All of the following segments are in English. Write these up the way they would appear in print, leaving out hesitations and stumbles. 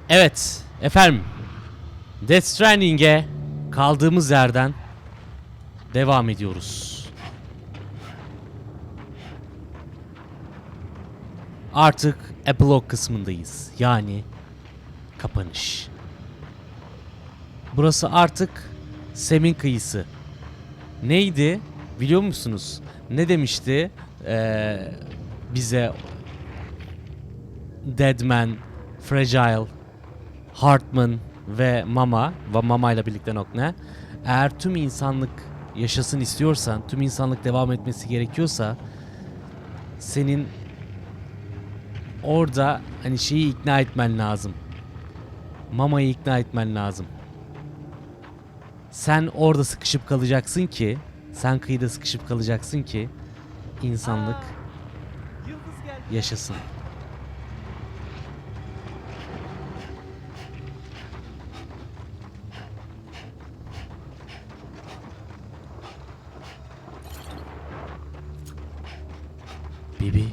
Evet efendim, Death Stranding'e kaldığımız yerden devam ediyoruz. Artık epilog kısmındayız. Yani kapanış. Burası artık Sem'in kıyısı. Neydi biliyor musunuz? Ne demişti bize Deadman, Fragile, Hartman ve Mama ve Mama ile birlikte Nokne. Eğer tüm insanlık yaşasın istiyorsan, tüm insanlık devam etmesi gerekiyorsa senin orada hani şeyi ikna etmen lazım. Mama'yı ikna etmen lazım. Sen orada sıkışıp kalacaksın ki, sen kıyıda sıkışıp kalacaksın ki insanlık yaşasın. Bibi.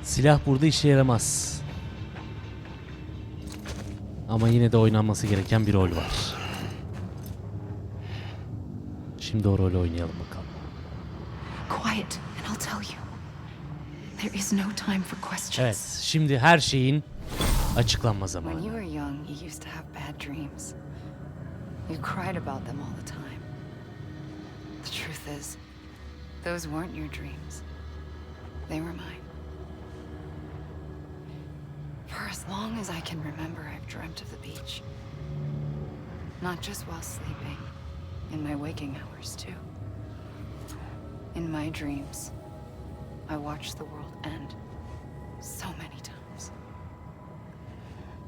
Silah burada işe yaramaz. Ama yine de oynanması gereken bir rol var. Şimdi o rolü oynayalım bakalım. Quiet and I'll tell you. There is no time for questions. Evet, şimdi her şeyin açıklanma When zamanı. you were young, you used to have bad dreams. You cried about them all the time. The truth is, those weren't your dreams. They were mine. For as long as I can remember, I've dreamt of the beach. Not just while sleeping, in my waking hours too. In my dreams, I watched the world end so many times.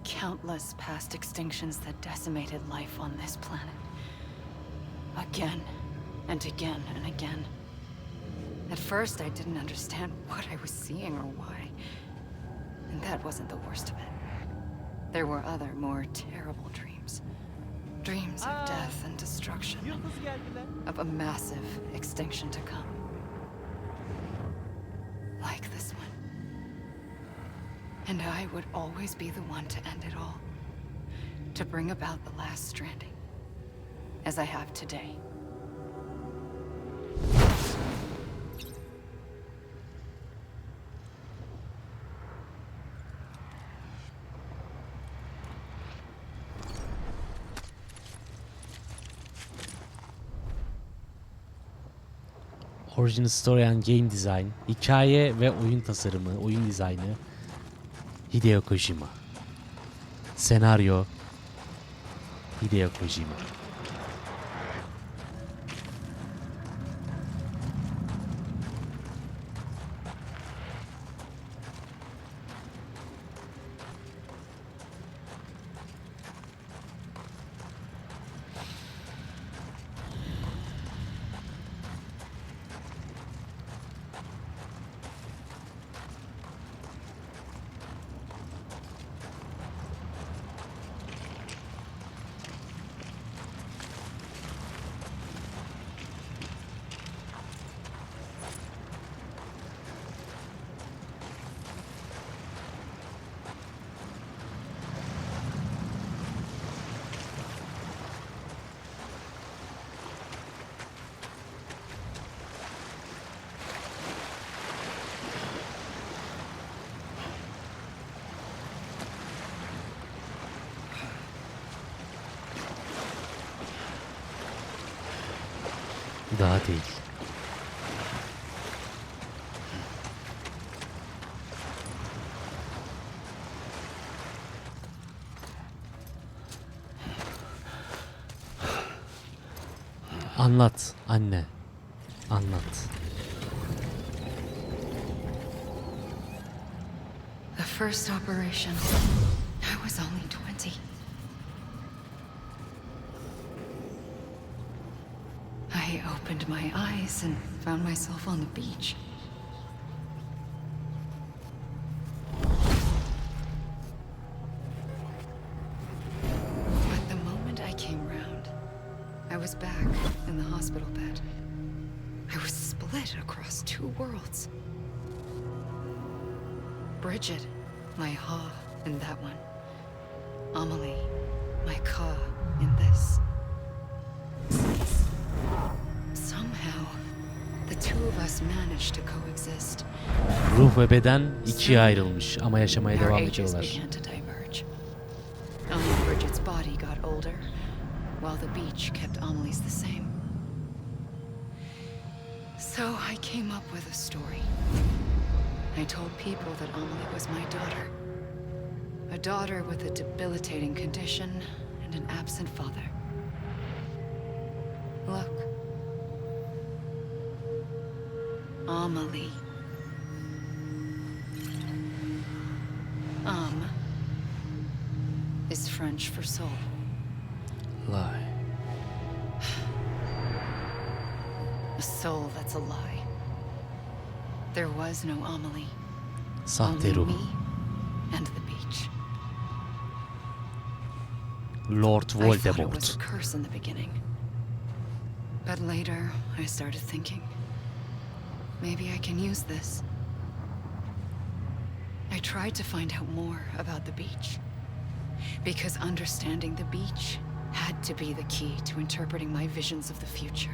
Countless past extinctions that decimated life on this planet. Again and again and again. At first, I didn't understand what I was seeing or why. And that wasn't the worst of it. There were other, more terrible dreams. Dreams of death and destruction, of a massive extinction to come. Like this one. And I would always be the one to end it all. To bring about the last stranding. As I have today. Original Story and Game Design, hikaye ve oyun tasarımı, oyun dizaynı Hideo Kojima. Senaryo Hideo Kojima. Daha değil. Anlat anne. Anlat. first operation, I was only 20. I opened my eyes and found myself on the beach. But the moment I came round, I was back in the hospital bed. I was split across two worlds. Bridget, my ha in that one. Amelie, my ka in this. Somehow, the two of us managed to coexist. Ruh ve beden ikiye ayrılmış ama yaşamaya Our devam ages ediyorlar. began to diverge. Only Bridget's body got older, while the beach kept Amelie's the same. So I came up with a story. I told people that Amelie was my daughter. A daughter with a debilitating condition and an absent father. Look. Amelie. Is French for soul. Lie. A soul that's a lie. There was no Amelie. Sahte Only ruh. me and the beach. Lord I thought it was Voldemort. a curse in the beginning. But later, I started thinking, maybe I can use this. I tried to find out more about the beach. Because understanding the beach had to be the key to interpreting my visions of the future.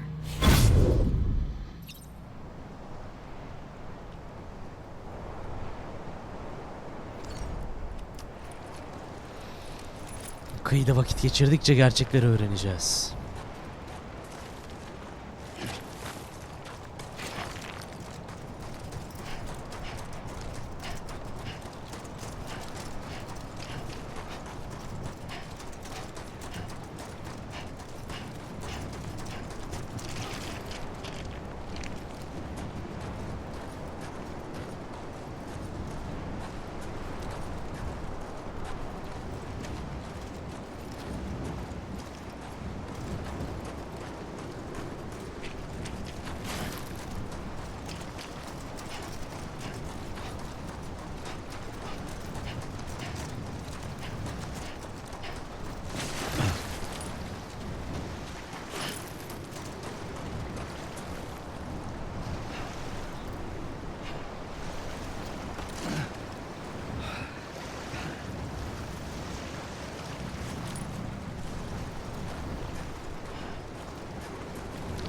Kıyıda vakit geçirdikçe gerçekleri öğreneceğiz.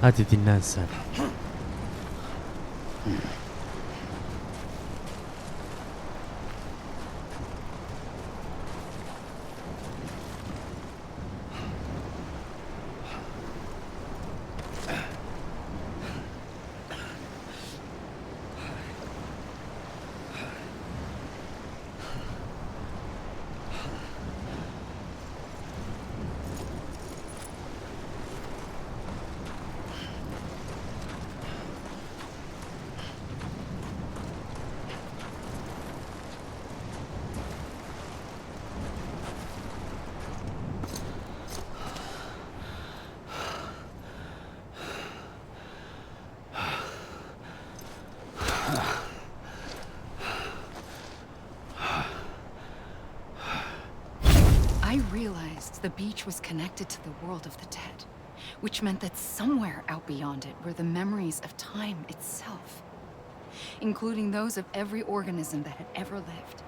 Hadi dinlen sen. I realized the beach was connected to the world of the dead, which meant that somewhere out beyond it were the memories of time itself, including those of every organism that had ever lived.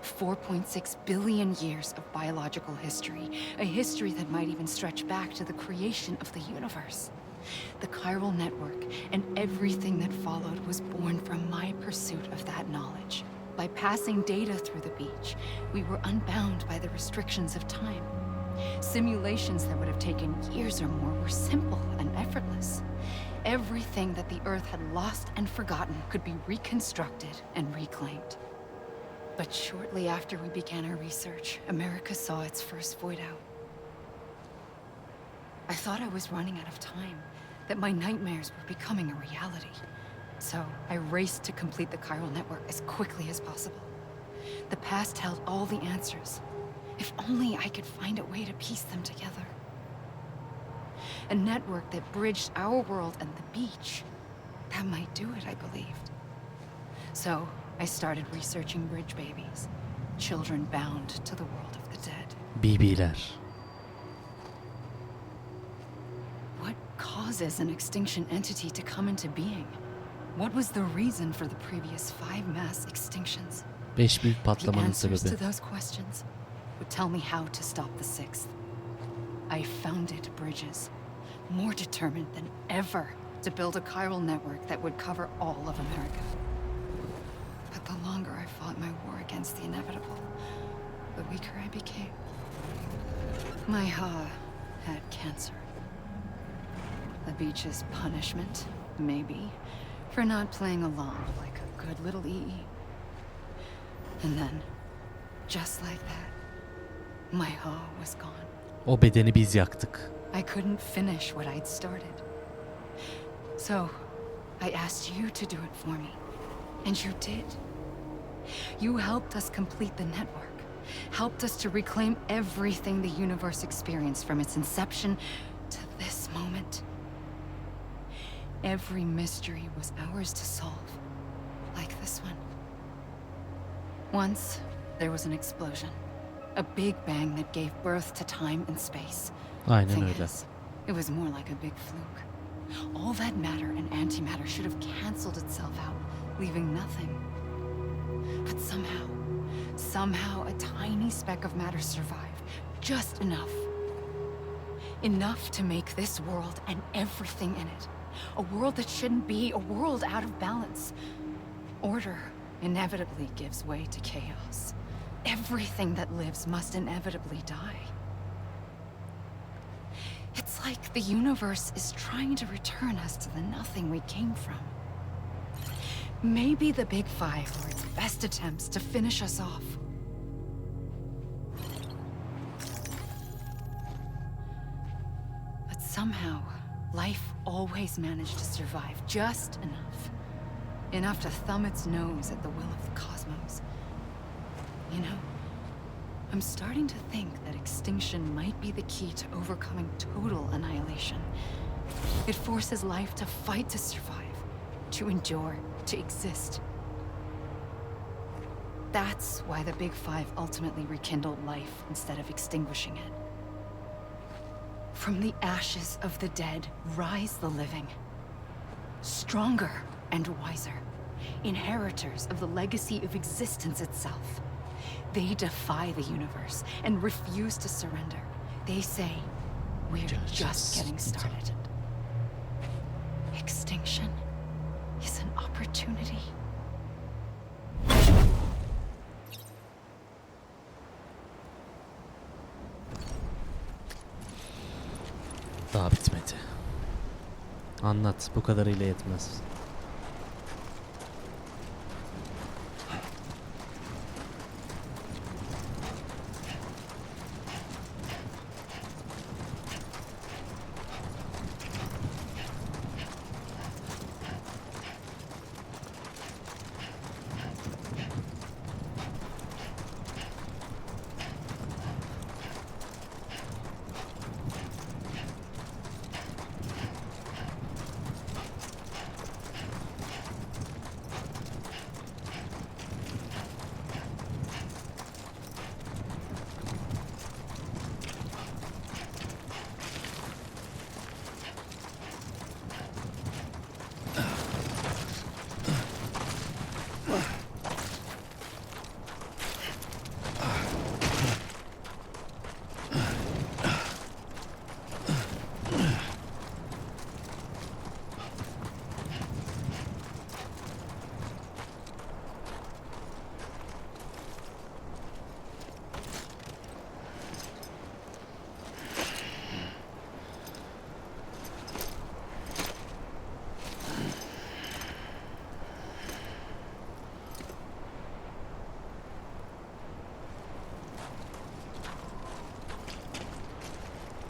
4.6 billion years of biological history, a history that might even stretch back to the creation of the universe. The chiral network and everything that followed was born from my pursuit of that knowledge. By passing data through the beach, we were unbound by the restrictions of time. Simulations that would have taken years or more were simple and effortless. Everything that the Earth had lost and forgotten could be reconstructed and reclaimed. But shortly after we began our research, America saw its first void out. I thought I was running out of time, that my nightmares were becoming a reality. So I raced to complete the chiral network as quickly as possible. The past held all the answers. If only I could find a way to piece them together. A network that bridged our world and the beach. That might do it, I believed. So, I started researching bridge babies. Children bound to the world of the dead. BB'ler. What causes an extinction entity to come into being? What was the reason for the previous 5 mass extinctions? 5 büyük The patlamanın answers to sebebi. those questions would tell me how to stop the 6th. I founded bridges, more determined than ever to build a chiral network that would cover all of America. But the longer I fought my war against the inevitable, the weaker I became. My Ha had cancer. The beach's punishment, maybe, for not playing along like a good little EE. And then, just like that, my Ha was gone. O bedeni biz yaktık. I couldn't finish what I'd started. So, I asked you to do it for me. And you did. You helped us complete the network. Helped us to reclaim everything the universe experienced from its inception to this moment. Every mystery was ours to solve. Like this one. Once, there was an explosion. A big bang that gave birth to time and space. Aynen Thing öyle. is, it was more like a big fluke. All that matter and antimatter should have canceled itself out, leaving nothing. But somehow a tiny speck of matter survived. Just enough. Enough to make this world and everything in it. A world that shouldn't be, a world out of balance. Order inevitably gives way to chaos. Everything that lives must inevitably die. It's like the universe is trying to return us to the nothing we came from. Maybe the Big Five were its best attempts to finish us off. But somehow, life always managed to survive just enough. Enough to thumb its nose at the will of the cosmos. You know, I'm starting to think that extinction might be the key to overcoming total annihilation. It forces life to fight to survive, to endure, to exist. That's why the Big Five ultimately rekindled life instead of extinguishing it. From the ashes of the dead rise the living. Stronger and wiser. Inheritors of the legacy of existence itself. They defy the universe and refuse to surrender. They say, we're just getting started. Extinction is an opportunity. Daha bitmedi. Anlat, bu kadarıyla yetmez.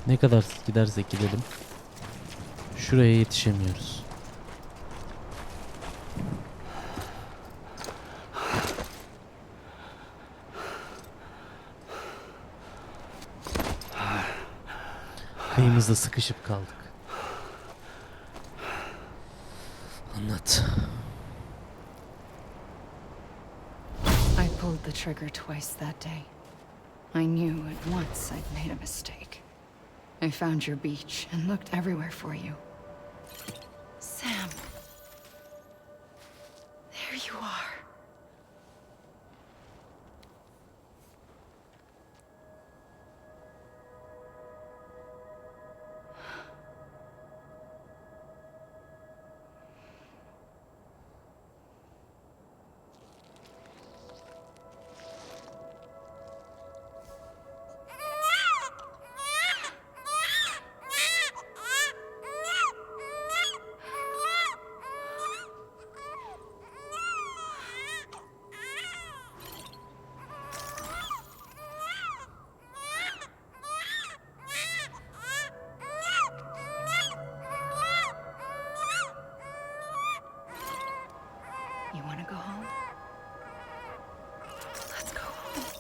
Ne kadar gidersek gidelim, şuraya yetişemiyoruz. Yayımızda sıkışıp kaldık. Anlat. I pulled the trigger twice that day. I knew at once I'd made a mistake. I found your beach and looked everywhere for you. Sam. There you are. You want to go home? Let's go home.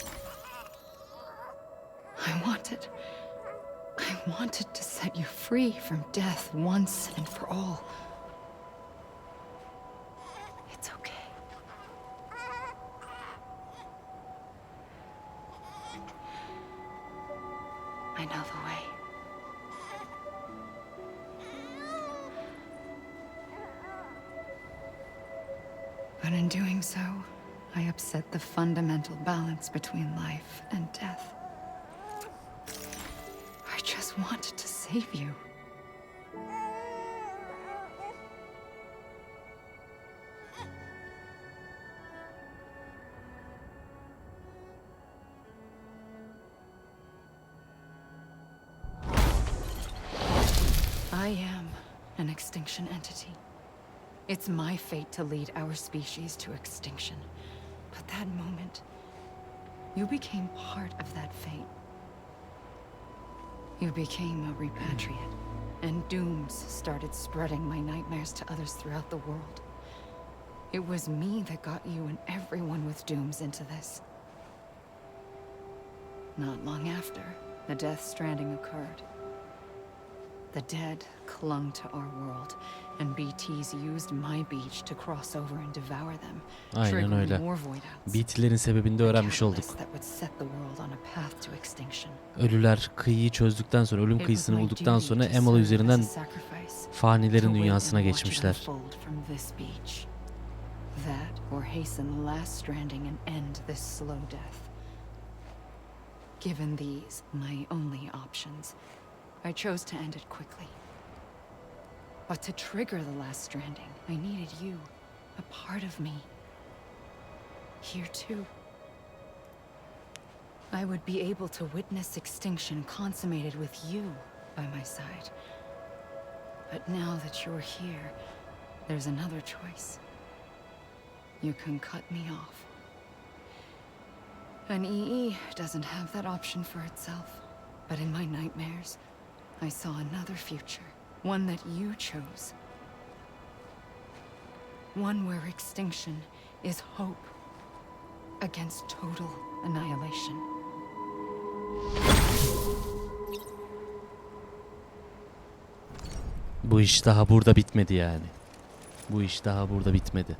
I wanted to set you free from death once and for all. It's okay. I know the way. But in doing so, I upset the fundamental balance between life and death. I just wanted to save you. I am an extinction entity. It's my fate to lead our species to extinction. But that moment, you became part of that fate. You became a repatriate, and dooms started spreading my nightmares to others throughout the world. It was me that got you and everyone with dooms into this. Not long after, the Death Stranding occurred. The dead clung to our world, and BTs used my beach to cross over and devour them, Aynen öyle. more void outs. BT'lerin sebebini de öğrenmiş olduk. That would set the world on a path to extinction. Ölüler kıyıyı çözdükten sonra, ölüm kıyısını bulduktan sonra Emily üzerinden fanilerin dünyasına geçmişler. That or hasten the last stranding and end this slow death. Given these, my only options, I chose to end it quickly. But to trigger the last stranding, I needed you, a part of me. Here too. I would be able to witness extinction consummated with you by my side. But now that you're here, there's another choice. You can cut me off. And EE doesn't have that option for itself. But in my nightmares, I saw another future. One that you chose. One where extinction is hope against total annihilation. Bu iş daha burada bitmedi yani. Bu iş daha burada bitmedi.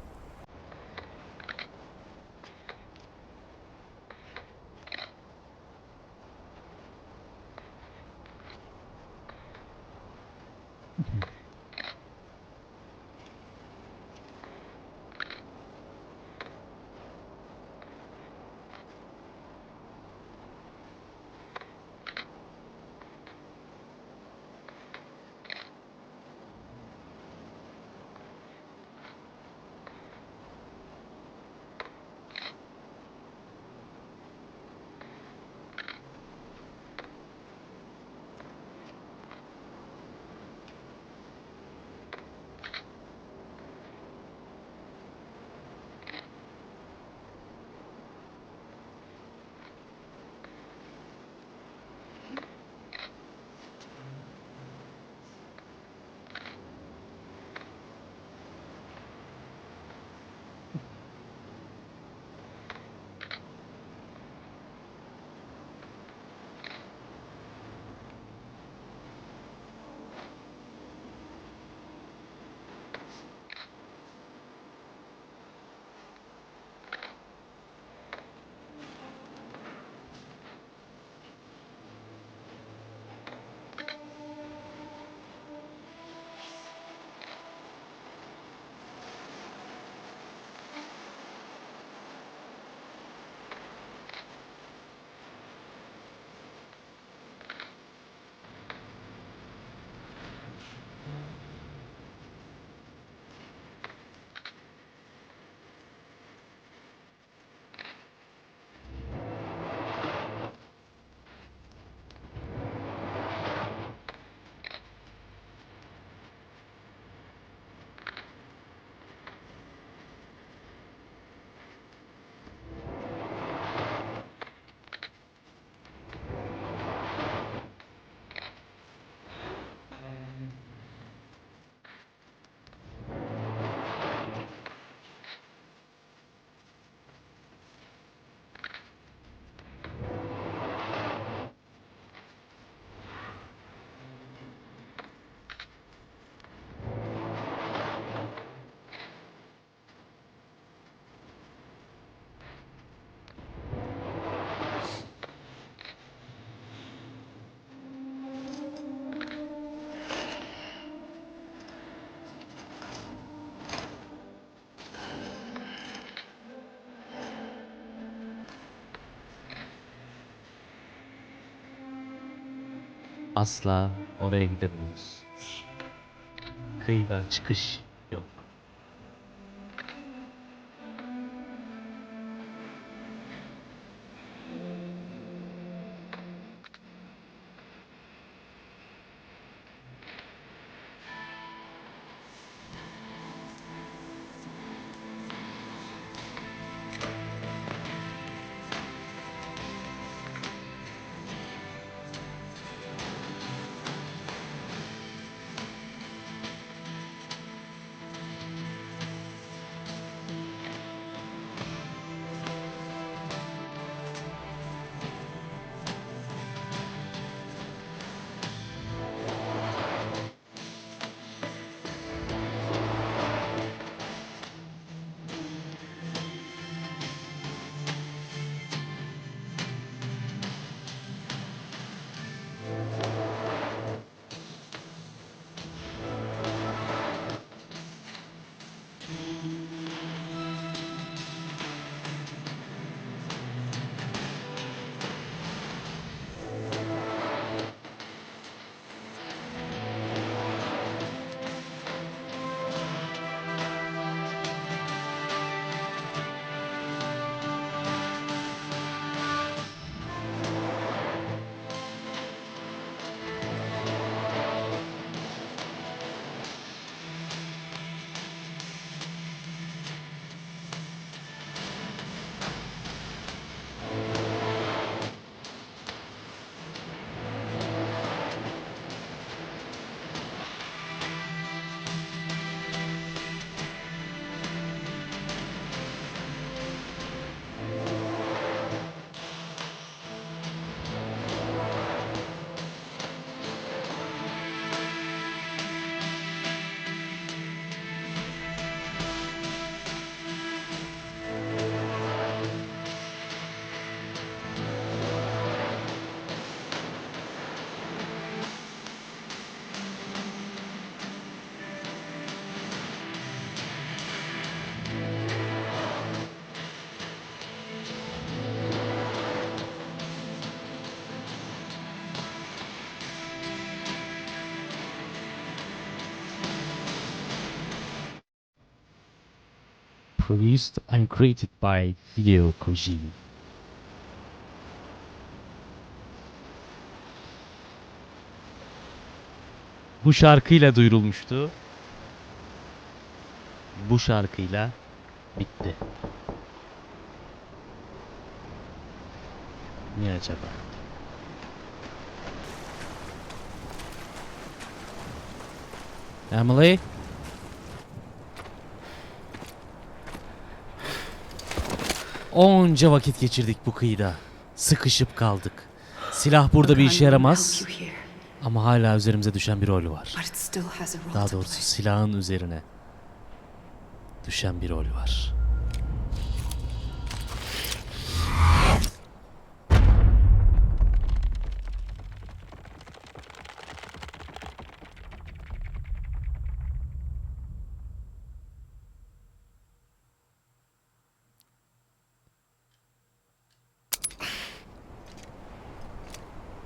asla oraya gidemiyoruz. Kıyıdan çıkış yok. Produced and created by Video Kojima. Bu şarkıyla duyurulmuştu. Bu şarkıyla bitti. Niye acaba? Emily? Onca vakit geçirdik bu kıyıda. Sıkışıp kaldık. Silah burada bir işe yaramaz. Ama hala üzerimize düşen bir rol var. Daha doğrusu silahın üzerine düşen bir rol var.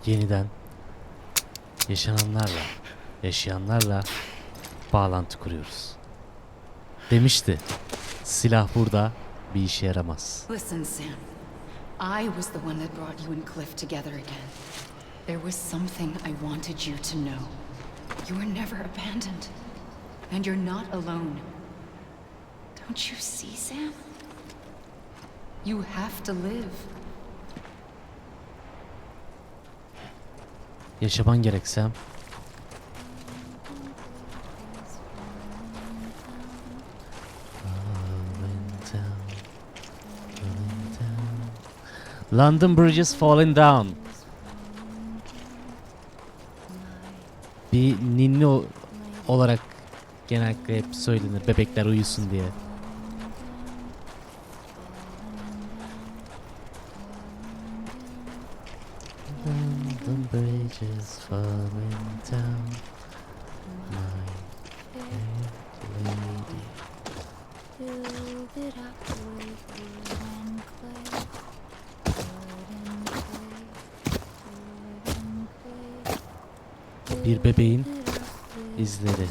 Yeniden yaşananlarla, yaşayanlarla bağlantı kuruyoruz. Demişti, silah burada bir işe yaramaz. Listen, Sam. I was the one that brought you and Cliff together again. There was something I wanted you to know. You were never abandoned. And you're not alone. Don't you see, Sam? You have to live. Yaşaman gereksem. London Bridges falling down. Bir ninni olarak genellikle hep söylenir bebekler uyusun diye. London Bridges falling down. My lady. Build it up with wood and clay. Wood and clay. Wood and clay. Bir bebeğin izleri.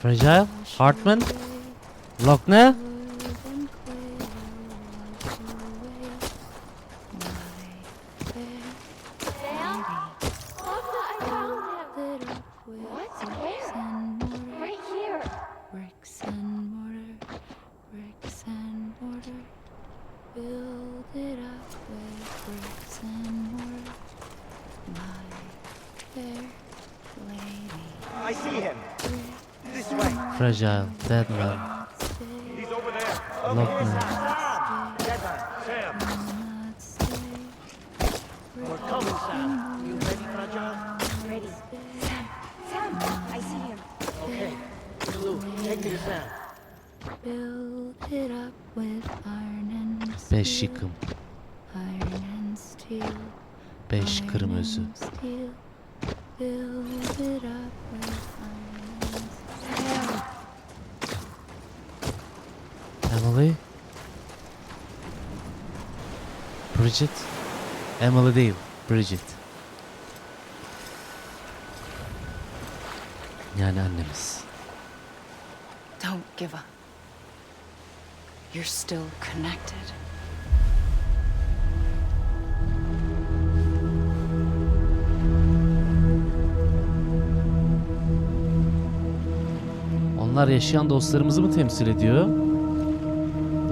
Fragile, Hartman, Lochner. I see him. This way. Fragile, Deadman, He's over there. Lochner. Deadman. Sam. We're coming, Sam. You ready, Fragile? Ready. Sam, I see him. Okay. Blue, take me to Sam. Build it up with iron and steel. 5 yıkım, Iron and steel. 5 kırım özü. Iron and steel. Build it up with iron and steel. Emily? Bridget? Emily değil, Bridget. Yani annemiz. Don't give up. You're still connected. Onlar yaşayan dostlarımızı mı temsil ediyor?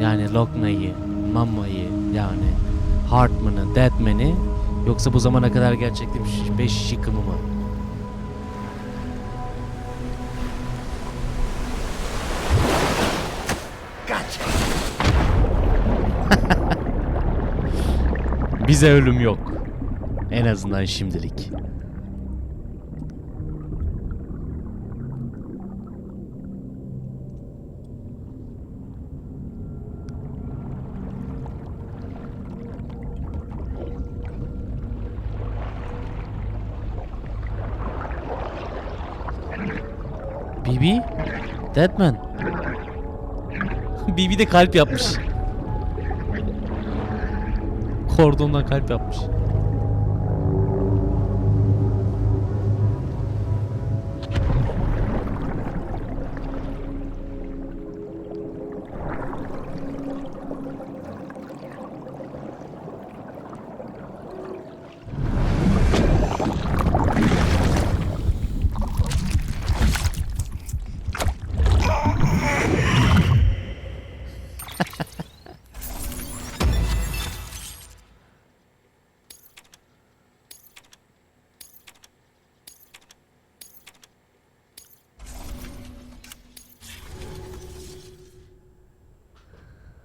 Yani Lochner'ı, Mama'yı, yani Hartman'ı, Deadman'i, yoksa bu zamana kadar gerçekleşmiş 5 yıkımı mı? Gotcha. Bize ölüm yok. En azından şimdilik. Bibi? Deadman. Bibi de kalp yapmış. Kordondan kalp yapmış.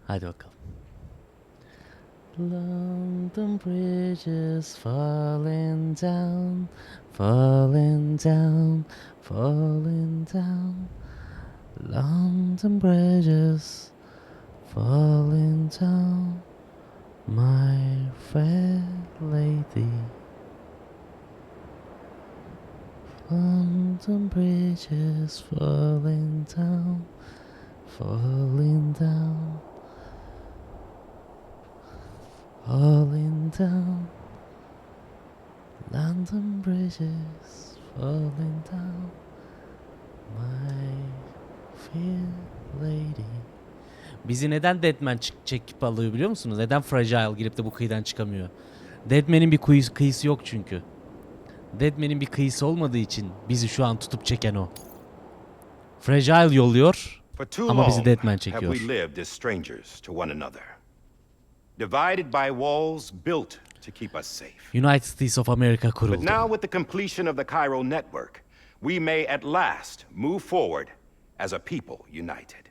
Hadi bakalım. London bridges falling down, falling down, falling down. London bridges falling down, my fair lady. London bridges falling down, falling down. Falling down, London bridges falling down, my fair lady. Bizi neden Deadman çekip alıyor biliyor musunuz? Neden Fragile girip de bu kıyıdan çıkamıyor? Deadman'in bir kıyısı yok çünkü. Deadman'in bir kıyısı olmadığı için bizi şu an tutup çeken o. Fragile yolluyor ama bizi Deadman çekiyor. Have we lived as strangers to one another, divided by walls built to keep us safe. United States of America But kuruldu. now with the completion of the Cairo network, we may at last move forward as a people united.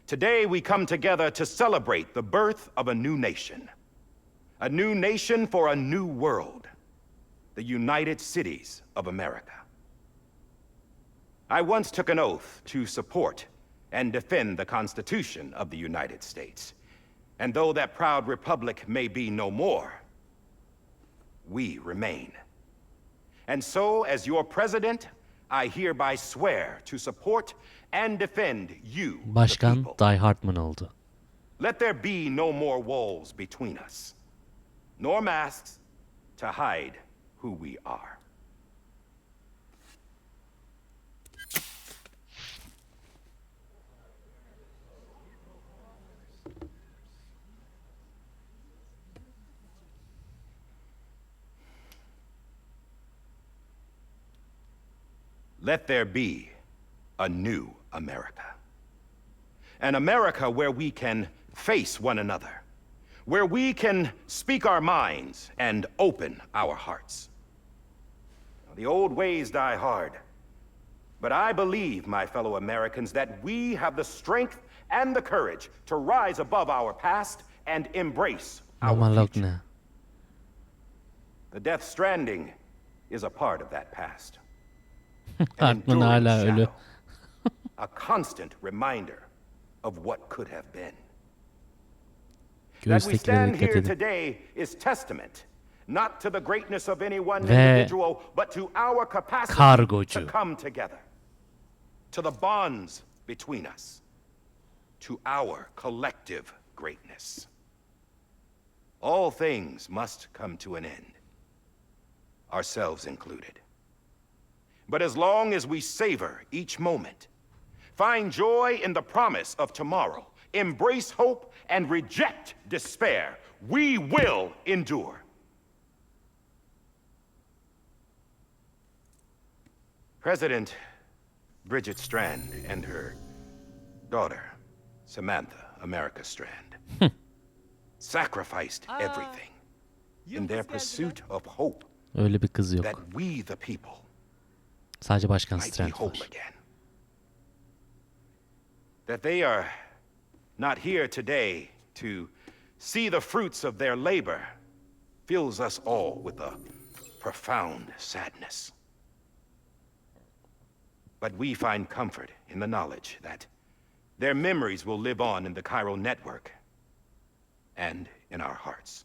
Today we come together to celebrate the birth of a new nation. A new nation for a new world. The United Cities of America. I once took an oath to support and defend the Constitution of the United States. And though that proud republic may be no more, we remain. And so, as your president, I hereby swear to support and defend you, the Başkan people. Die Hartman oldu. Let there be no more walls between us, nor masks to hide who we are. Let there be a new America. An America where we can face one another, where we can speak our minds and open our hearts. The old ways die hard, but I believe, my fellow Americans, that we have the strength and the courage to rise above our past and embrace our Mamalok future. ne? The Death Stranding is a part of that past. Hartman hala ölü. A constant reminder of what could have been. That we Göğüstekilere stand dikkat here edin. today is testament not to the greatness of any one Ve individual, but to our capacity kargocu. to come together, to the bonds between us, to our collective greatness. All things must come to an end, ourselves included. But as long as we savor each moment, find joy in the promise of tomorrow, embrace hope, and reject despair, we will endure. President Bridget Strand and her daughter, Samantha America Strand, sacrificed everything in their pursuit of hope Öyle bir kız yok. that we the people Sadece Başkan might be Strand whole var. again. That they are not here today to see the fruits of their labor fills us all with a profound sadness. But we find comfort in the knowledge that their memories will live on in the chiral network and in our hearts.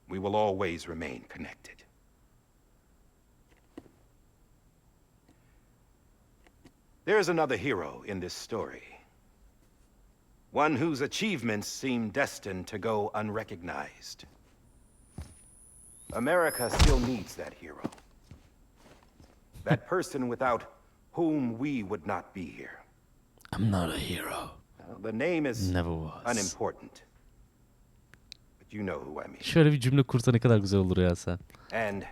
We will always remain connected. There is another hero in this story. One whose achievements seem destined to go unrecognized. America still needs that hero. That person without whom we would not be here. I'm not a hero. The name is Never was. unimportant. But you know who I mean. Şöyle bir cümle kursa ne kadar güzel olur ya sen. And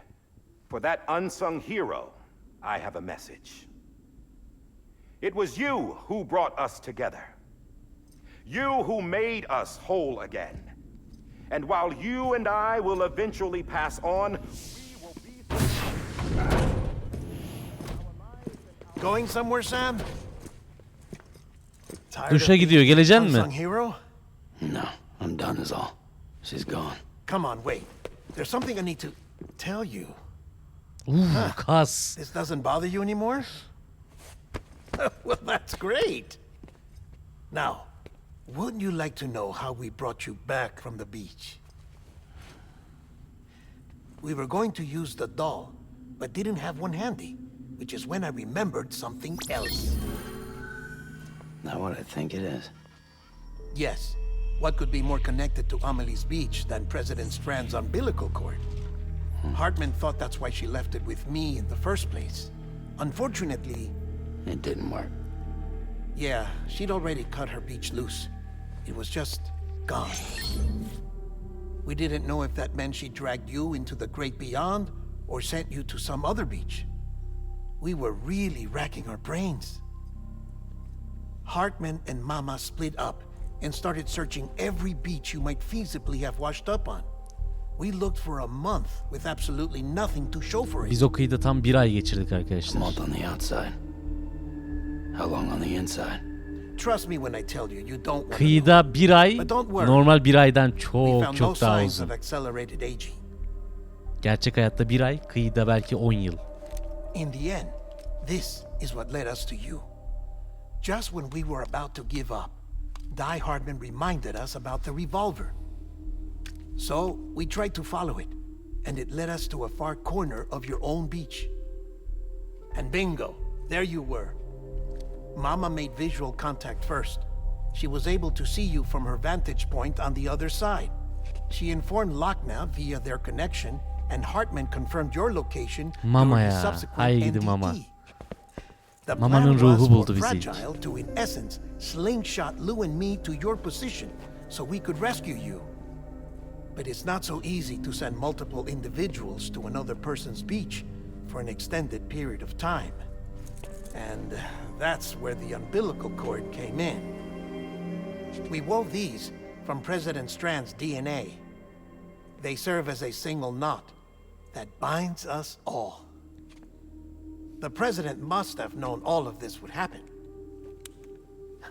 for that unsung hero, I have a message. It was you who brought us together. You who made us whole again. And while you and I will eventually pass on, we will be... Going somewhere, Sam? Tired Duşa of gidiyor. being Geleceksin unsung mi? hero? No, I'm done is all. She's gone. Come on, wait. There's something I need to tell you. Kas. This doesn't bother you anymore? Well, that's great. Now, wouldn't you like to know how we brought you back from the beach? We were going to use the doll, but didn't have one handy, which is when I remembered something else. Not what I think it is. Yes. What could be more connected to Amelie's beach than President Strand's umbilical cord? Hartman thought that's why she left it with me in the first place. Unfortunately, It didn't work. yeah, she'd already cut her beach loose. It was just gone. We didn't know if that meant she dragged you into the great beyond or sent you to some other beach. We were really racking our brains. Hartman and Mama split up and started searching every beach you might feasibly have washed up on. We looked for a month with absolutely nothing to show for it. Biz o kıyıda tam bir ay geçirdik A arkadaşlar. month on the outside. How long on the inside? Trust me when I tell you, you don't want to know. Kıyıda bir ay But don't worry. normal bir aydan We çok found no çok daha signs uzun. of accelerated aging. Gerçek hayatta bir ay, kıyıda belki 10 yıl. In the end, this is what led us to you. Just when we were about to give up, Die Hartman reminded us about the revolver. So, we tried to follow it, and it led us to a far corner of your own beach. And bingo, there you were. Mama made visual contact first. She was able to see you from her vantage point on the other side. She informed Lakna via their connection, and Hartman confirmed your location Mama during the ya, subsequent ay gidi mama. NDE. The Mamanın plan ruhu was buldu for bizi ilk. Fragile to, in essence, slingshot Lou and me to your position so we could rescue you. But it's not so easy to send multiple individuals to another person's beach for an extended period of time. And that's where the umbilical cord came in. We wove these from President Strand's DNA. They serve as a single knot that binds us all. The president must have known all of this would happen.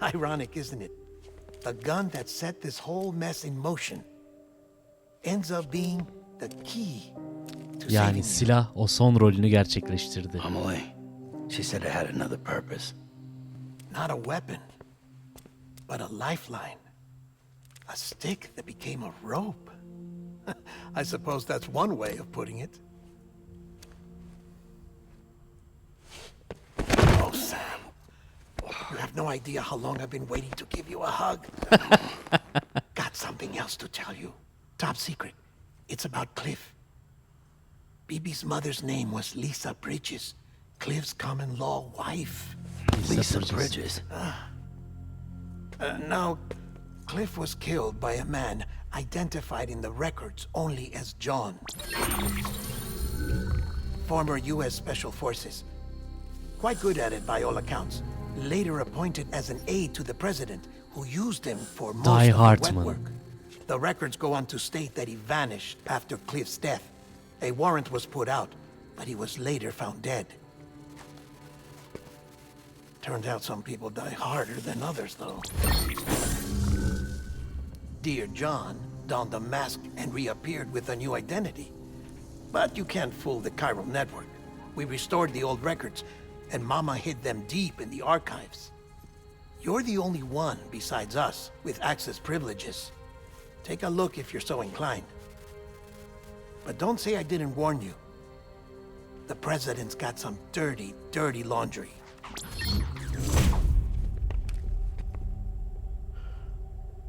Ironic, isn't it? The gun that set this whole mess in motion ends up being the key to saving Yani you. silah o son rolünü gerçekleştirdi. Amelie, she said it had another purpose. Not a weapon, but a lifeline. A stick that became a rope. I suppose that's one way of putting it. Oh, Sam. You have no idea how long I've been waiting to give you a hug. Got something else to tell you. Top secret. It's about Cliff. Bibi's mother's name was Lisa Bridges, Cliff's common law wife. Lisa Bridges. Now, Cliff was killed by a man identified in the records only as John. Former U.S. Special Forces. Quite good at it by all accounts. Later appointed as an aide to the president, who used him for most Die of the Hartman. wet work. The records go on to state that he vanished after Cliff's death. A warrant was put out, but he was later found dead. Turned out some people die harder than others, though. Dear John donned a mask and reappeared with a new identity. But you can't fool the chiral network. We restored the old records, and Mama hid them deep in the archives. You're the only one besides us with access privileges. Take a look if you're so inclined. But don't say I didn't warn you. The president's got some dirty, dirty laundry.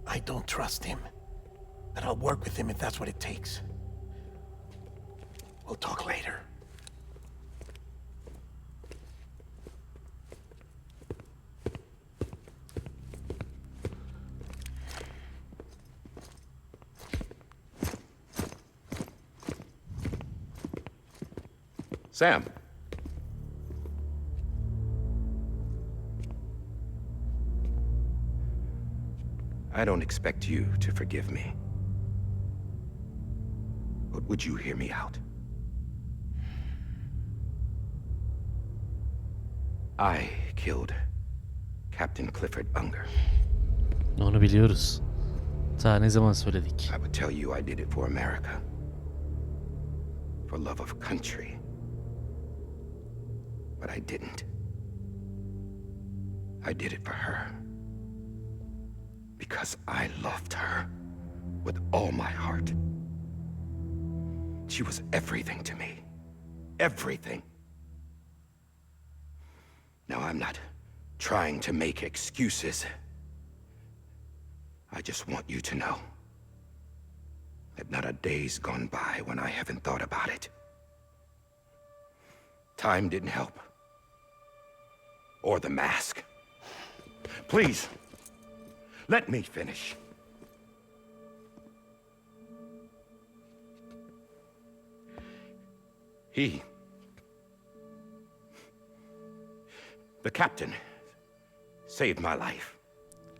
I don't trust him, but I'll work with him if that's what it takes. We'll talk later. Sam. I don't expect you to forgive me. But would you hear me out? I killed Captain Clifford Unger. Onu biliyoruz. Ta ne zaman söyledik? I would tell you I did it for America. For love of country. But I didn't. I did it for her. Because I loved her with all my heart. She was everything to me. Everything. Now, I'm not trying to make excuses. I just want you to know that not a day's gone by when I haven't thought about it. Time didn't help. Or the mask. Please, let me finish. The captain saved my life.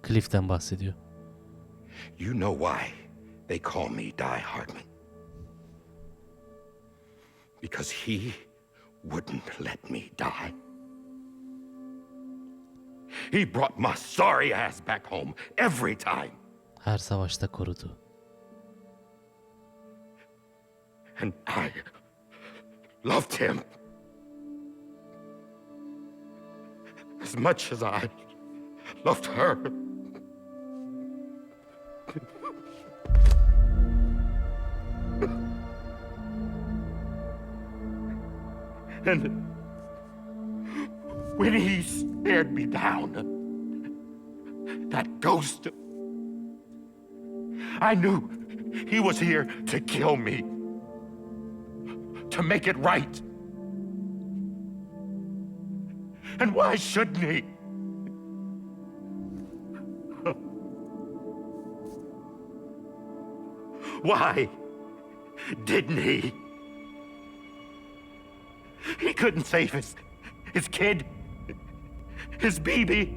Cliff'ten bahsediyor. You know why they call me Die Hartman. Because he wouldn't let me die. He brought my sorry ass back home every time. Her savaşta korudu. And I loved him as much as I loved her. when he stared me down, that ghost, I knew he was here to kill me, to make it right. And why shouldn't he? Why didn't he? He couldn't save his kid, his baby.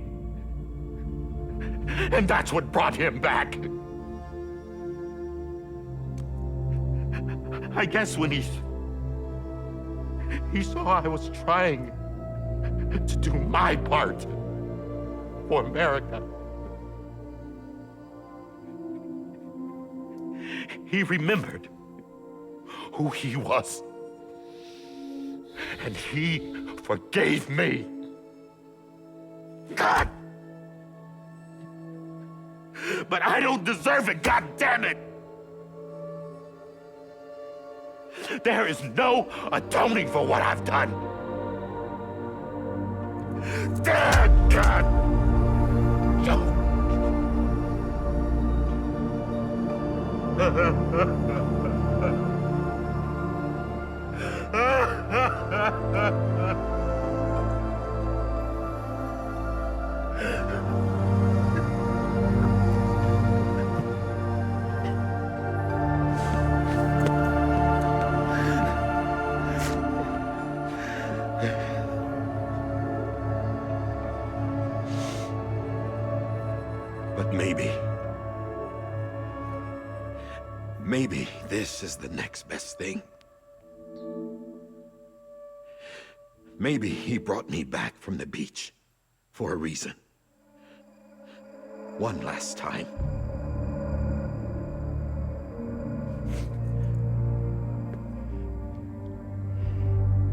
And that's what brought him back. I guess when he saw I was trying to do my part for America, he remembered who he was. And he forgave me. God! But I don't deserve it, God damn it! There is no atoning for what I've done. Damn, God! But maybe this is the next best thing. Maybe he brought me back from the beach for a reason. One last time.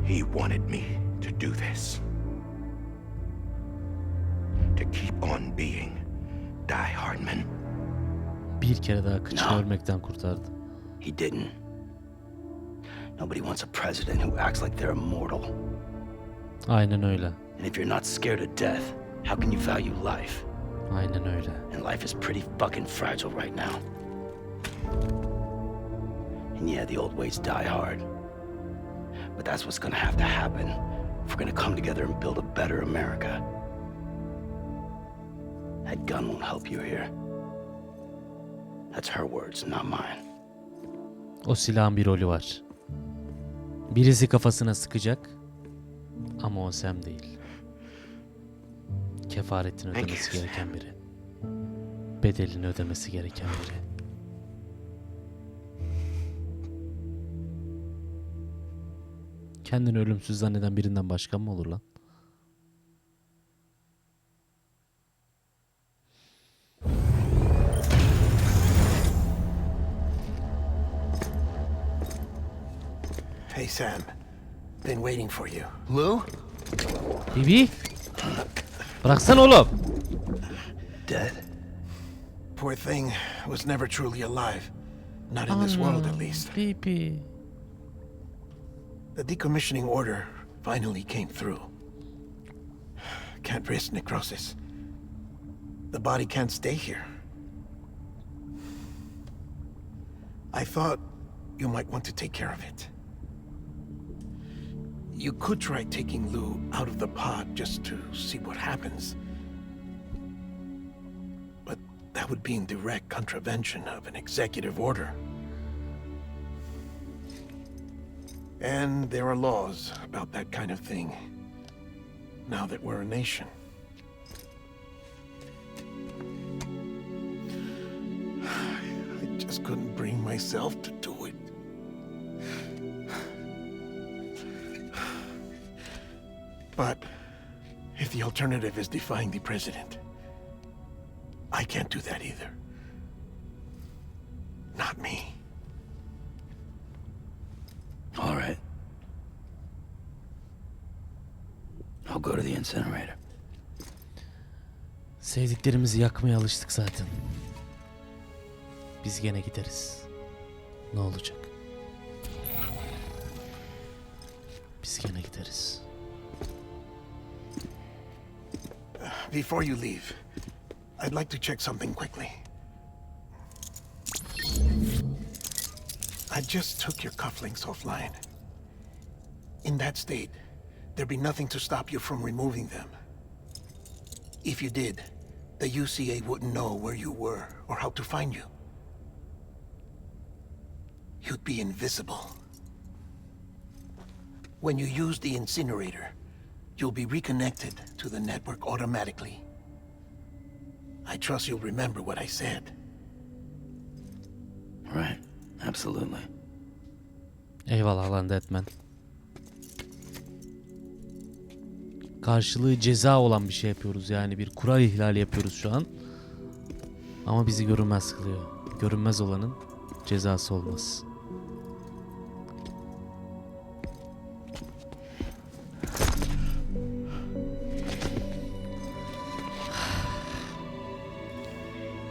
He wanted me to do this. To keep on being Die Hardman. Bir kere daha kıçını ölmekten kurtardı. He didn't. Nobody wants a president who acts like they're immortal. Aynen öyle. And if you're not scared of death, how can you value life? Aynen öyle. And life is pretty fucking fragile right now. And yeah, the old ways die hard. But that's what's gonna have to happen if we're gonna come together and build a better America. That gun won't help you here. That's her words, not mine. O silahın bir rolü var. Birisi kafasına sıkacak ama o Sam değil. Kefaretini ödemesi gereken biri. Bedelini ödemesi gereken biri. Kendini ölümsüz zanneden birinden başka mı olur lan? Hey, Sam. Been waiting for you. Lou? Bibi? Bıraksana oğlum. Dead? Poor thing was never truly alive. Not in this world, at least. Bibi. The decommissioning order finally came through. Can't risk necrosis. The body can't stay here. I thought you might want to take care of it. You could try taking Lou out of the pod just to see what happens. But that would be in direct contravention of an executive order. And there are laws about that kind of thing, now that we're a nation. I just couldn't bring myself to do it. But if the alternative is defying the president, I can't do that either. Not me. All right. I'll go to the incinerator. Sevdiklerimizi yakmaya alıştık zaten. Biz gene gideriz. Ne olacak? Biz gene gideriz. Before you leave, I'd like to check something quickly. I just took your cufflinks offline. In that state, there'd be nothing to stop you from removing them. If you did, the UCA wouldn't know where you were or how to find you. You'd be invisible. When you use the incinerator, you'll be reconnected to the network automatically. I trust you'll remember what I said. Right. Absolutely. Eyvallah lan Deadman. Karşılığı ceza olan bir şey yapıyoruz, yani bir kural ihlali yapıyoruz şu an. Ama bizi görünmez kılıyor. Görünmez olanın cezası olmaz.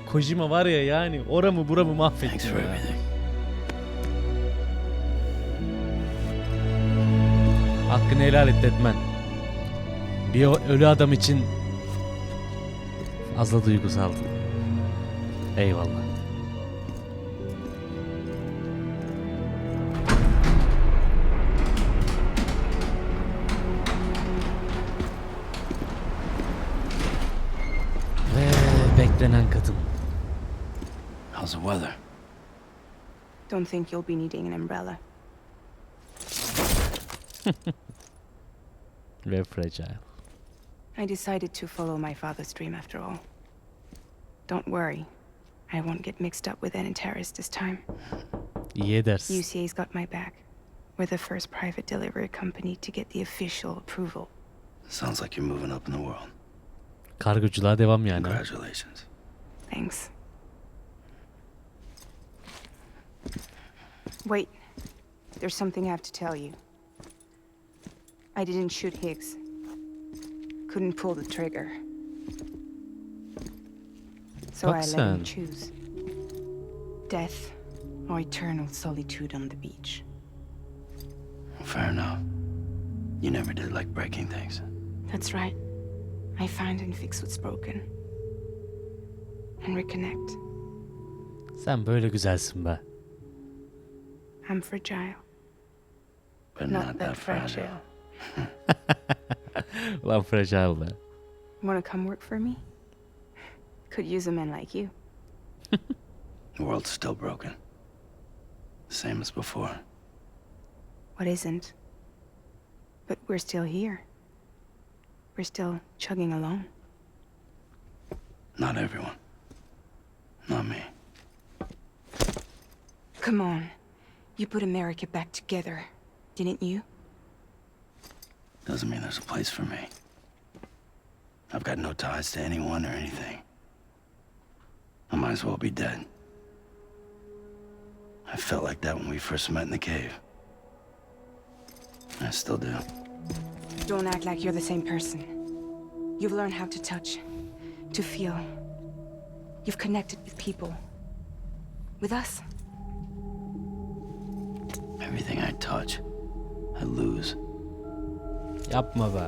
Kojima var ya, yani oramı buramı mahvetti. Thanks for everything. Hakkını helal et Deadman. Bir ölü adam için fazla duygusaldı. Eyvallah. Ve beklenen kadın. How's the weather? Don't think you'll be needing an umbrella. Very fragile. I decided to follow my father's dream after all. Don't worry. I won't get mixed up with any terrorists this time. İyi edersin. UCA's got my back. We're the first private delivery company to get the official approval. Sounds like you're moving up in the world. Kargoculuğa devam yani. Congratulations. Thanks. Wait. There's something I have to tell you. I didn't shoot Higgs. Couldn't pull the trigger. So I let him choose. Death or eternal solitude on the beach. Fair enough. You never did like breaking things. That's right. I find and fix what's broken. And reconnect. Sen böyle güzelsin be. I'm fragile. But not that fragile. Ulan fragile be. Wanna come work for me? Could use a man like you. The world's still broken. Same as before. What isn't? But we're still here. We're still chugging along. Not everyone. Not me. Come on. You put America back together, didn't you? Doesn't mean there's a place for me. I've got no ties to anyone or anything. I might as well be dead. I felt like that when we first met in the cave. I still do. Don't act like you're the same person. You've learned how to touch, to feel. You've connected with people. With us. Everything I touch, I lose. Yapma be.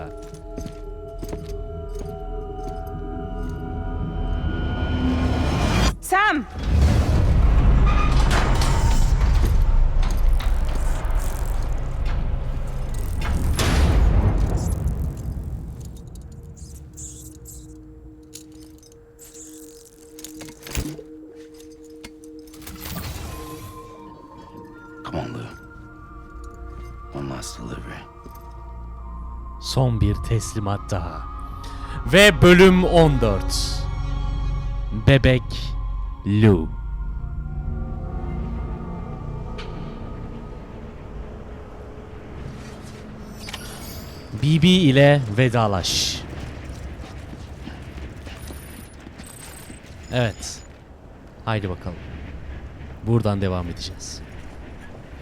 Sam! Come on, Lou. One last delivery. Son bir teslimat daha. Ve bölüm 14. Bebek Lou. BB ile vedalaş. Evet. Haydi bakalım. Buradan devam edeceğiz.